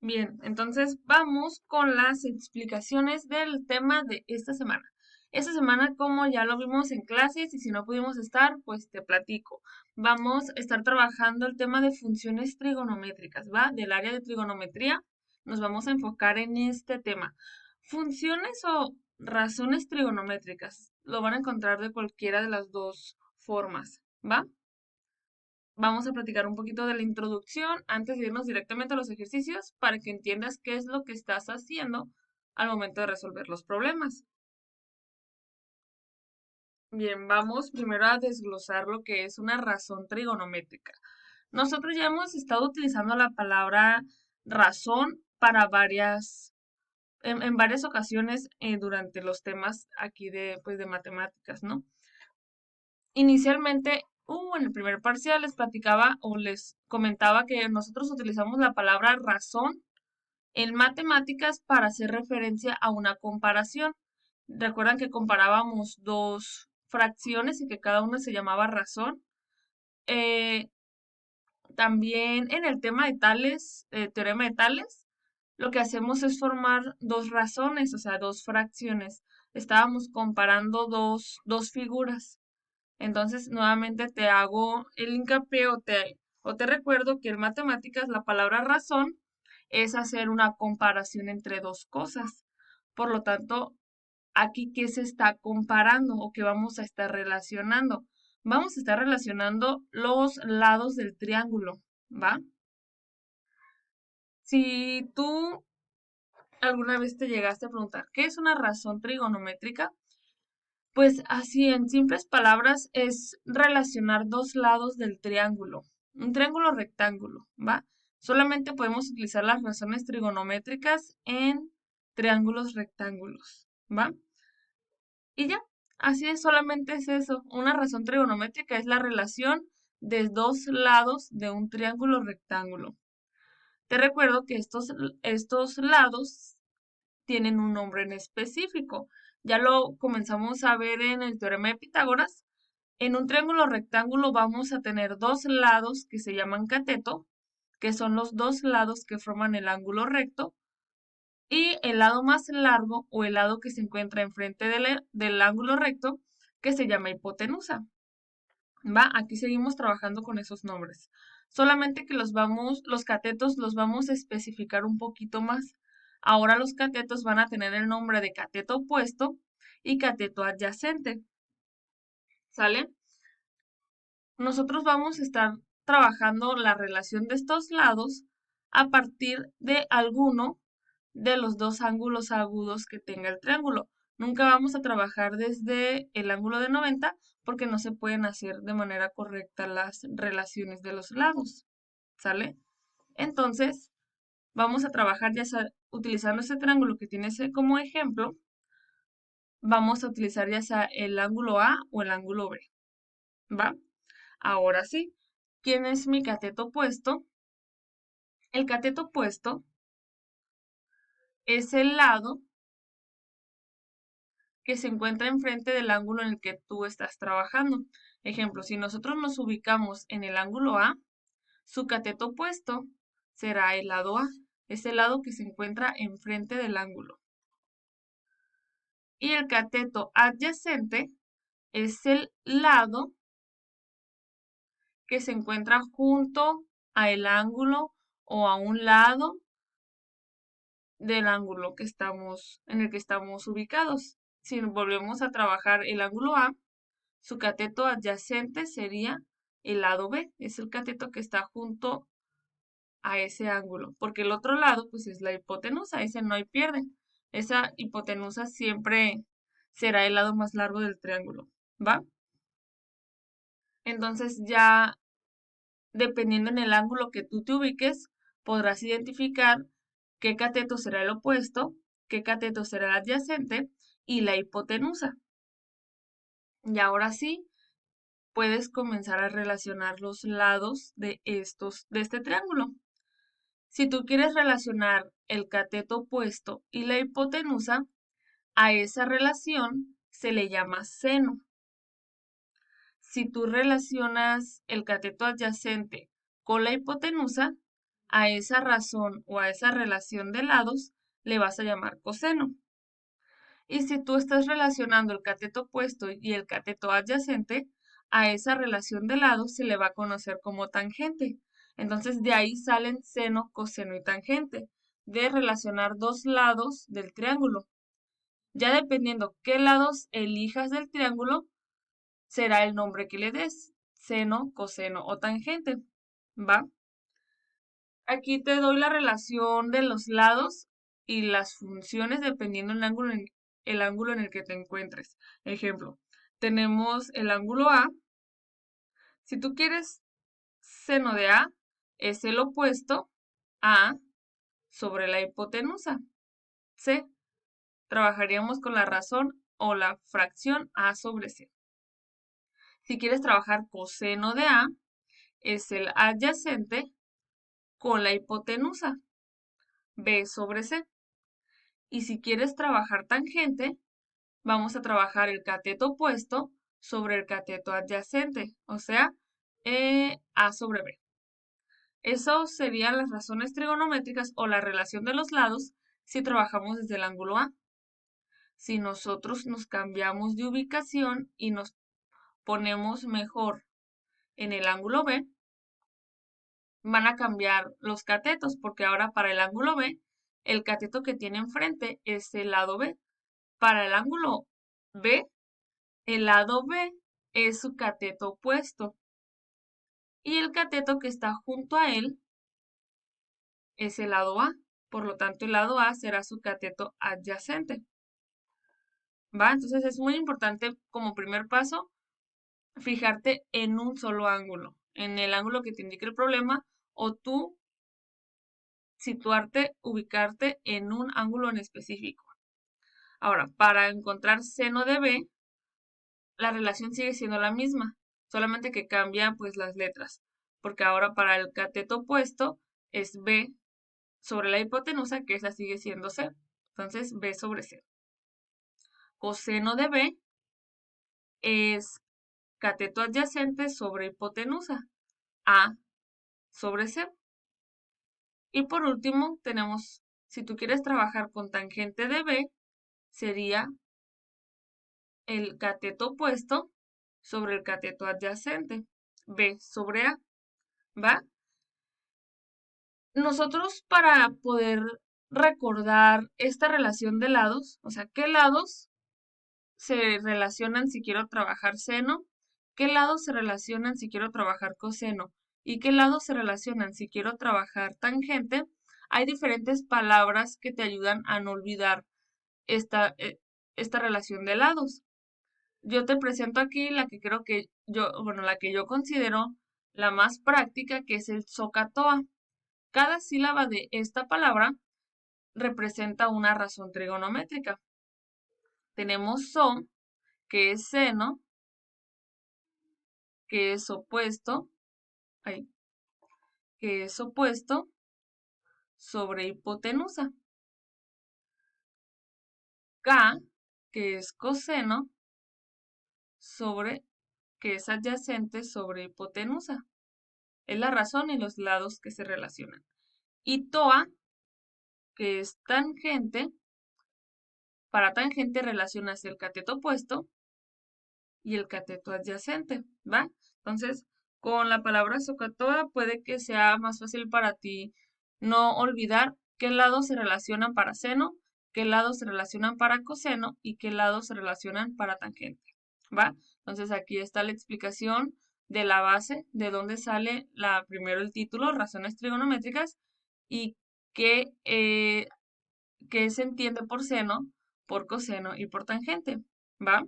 Bien, entonces vamos con las explicaciones del tema de esta semana. Esta semana, como ya lo vimos en clases y si no pudimos estar, pues te platico. Vamos a estar trabajando el tema de funciones trigonométricas, ¿va? Del área de trigonometría. Nos vamos a enfocar en este tema. Funciones o razones trigonométricas. Lo van a encontrar de cualquiera de las dos formas, ¿va? Vamos a platicar un poquito de la introducción antes de irnos directamente a los ejercicios para que entiendas qué es lo que estás haciendo al momento de resolver los problemas. Bien, vamos primero a desglosar lo que es una razón trigonométrica. Nosotros ya hemos estado utilizando la palabra razón para en varias ocasiones durante los temas aquí de, pues, de matemáticas, ¿no? Inicialmente, en el primer parcial les platicaba o les comentaba que nosotros utilizamos la palabra razón en matemáticas para hacer referencia a una comparación. Recuerdan que comparábamos dos fracciones y que cada una se llamaba razón. Eh, También en el tema de Tales, teorema de Tales, lo que hacemos es formar dos razones, o sea, dos fracciones. Estábamos comparando dos figuras. Entonces, nuevamente te hago el hincapié o te recuerdo que en matemáticas la palabra razón es hacer una comparación entre dos cosas. Por lo tanto, aquí, ¿qué se está comparando o qué vamos a estar relacionando? Vamos a estar relacionando los lados del triángulo, ¿va? Si tú alguna vez te llegaste a preguntar, ¿qué es una razón trigonométrica? Pues así, en simples palabras, es relacionar dos lados del triángulo, un triángulo rectángulo, ¿va? Solamente podemos utilizar las razones trigonométricas en triángulos rectángulos, ¿va? Y ya, así es, solamente es eso. Una razón trigonométrica es la relación de dos lados de un triángulo rectángulo. Te recuerdo que estos lados tienen un nombre en específico. Ya lo comenzamos a ver en el teorema de Pitágoras. En un triángulo rectángulo vamos a tener dos lados que se llaman cateto, que son los dos lados que forman el ángulo recto, y el lado más largo o el lado que se encuentra enfrente del ángulo recto, que se llama hipotenusa. ¿Va? Aquí seguimos trabajando con esos nombres. Solamente que los catetos los vamos a especificar un poquito más. Ahora los catetos van a tener el nombre de cateto opuesto y cateto adyacente. ¿Sale? Nosotros vamos a estar trabajando la relación de estos lados a partir de alguno de los dos ángulos agudos que tenga el triángulo. Nunca vamos a trabajar desde el ángulo de 90 porque no se pueden hacer de manera correcta las relaciones de los lados. ¿Sale? Entonces, vamos a trabajar utilizando ese triángulo que tiene ese como ejemplo. Vamos a utilizar ya sea el ángulo A o el ángulo B. ¿Va? Ahora sí, ¿quién es mi cateto opuesto? El cateto opuesto es el lado que se encuentra enfrente del ángulo en el que tú estás trabajando. Ejemplo, si nosotros nos ubicamos en el ángulo A, su cateto opuesto será el lado A, es el lado que se encuentra enfrente del ángulo. Y el cateto adyacente es el lado que se encuentra junto a el ángulo o a un lado del ángulo en el que estamos ubicados. Si volvemos a trabajar el ángulo A, su cateto adyacente sería el lado B, es el cateto que está junto a ese ángulo, porque el otro lado pues es la hipotenusa, ese no hay pierde. Esa hipotenusa siempre será el lado más largo del triángulo, ¿va? Entonces ya dependiendo en el ángulo que tú te ubiques, podrás identificar qué cateto será el opuesto, qué cateto será el adyacente y la hipotenusa. Y ahora sí, puedes comenzar a relacionar los lados de este triángulo. Si tú quieres relacionar el cateto opuesto y la hipotenusa, a esa relación se le llama seno. Si tú relacionas el cateto adyacente con la hipotenusa, a esa razón o a esa relación de lados le vas a llamar coseno. Y si tú estás relacionando el cateto opuesto y el cateto adyacente, a esa relación de lados se le va a conocer como tangente. Entonces de ahí salen seno, coseno y tangente, de relacionar dos lados del triángulo. Ya dependiendo qué lados elijas del triángulo, será el nombre que le des, seno, coseno o tangente. ¿Va? Aquí te doy la relación de los lados y las funciones dependiendo el ángulo en el que te encuentres. Ejemplo, tenemos el ángulo A. Si tú quieres seno de A, es el opuesto A sobre la hipotenusa. C. Trabajaríamos con la razón o la fracción A sobre C. Si quieres trabajar coseno de A, es el adyacente con la hipotenusa, B sobre C. Y si quieres trabajar tangente, vamos a trabajar el cateto opuesto sobre el cateto adyacente, o sea, A sobre B. Eso serían las razones trigonométricas o la relación de los lados si trabajamos desde el ángulo A. Si nosotros nos cambiamos de ubicación y nos ponemos mejor en el ángulo B, van a cambiar los catetos, porque ahora para el ángulo B, el cateto que tiene enfrente es el lado B. Para el ángulo B, el lado B es su cateto opuesto y el cateto que está junto a él es el lado A. Por lo tanto, el lado A será su cateto adyacente. ¿Va? Entonces es muy importante como primer paso fijarte en un solo ángulo, en el ángulo que te indique el problema o tú situarte, ubicarte en un ángulo en específico. Ahora, para encontrar seno de B, la relación sigue siendo la misma, solamente que cambia pues las letras, porque ahora para el cateto opuesto es B sobre la hipotenusa, que esa sigue siendo C. Entonces, B sobre C. Coseno de B es cateto adyacente sobre hipotenusa, A sobre C. Y por último, tenemos, si tú quieres trabajar con tangente de B, sería el cateto opuesto sobre el cateto adyacente, B sobre A, ¿va? Nosotros para poder recordar esta relación de lados, o sea, qué lados se relacionan si quiero trabajar seno, qué lados se relacionan si quiero trabajar coseno y qué lados se relacionan si quiero trabajar tangente, hay diferentes palabras que te ayudan a no olvidar esta relación de lados. Yo te presento aquí la que creo que la que yo considero la más práctica, que es el SOHCAHTOA. Cada sílaba de esta palabra representa una razón trigonométrica. Tenemos SO, que es seno, que es opuesto, ay, que es opuesto sobre hipotenusa. K, que es coseno, que es adyacente sobre hipotenusa. Es la razón y los lados que se relacionan. Y TOA, que es tangente, para tangente relacionas el cateto opuesto y el cateto adyacente, ¿va? Entonces, con la palabra SOHCAHTOA puede que sea más fácil para ti no olvidar qué lados se relacionan para seno, qué lados se relacionan para coseno y qué lados se relacionan para tangente, ¿va? Entonces, aquí está la explicación de la base, de dónde sale primero el título, razones trigonométricas, y qué se entiende por seno, por coseno y por tangente, ¿va?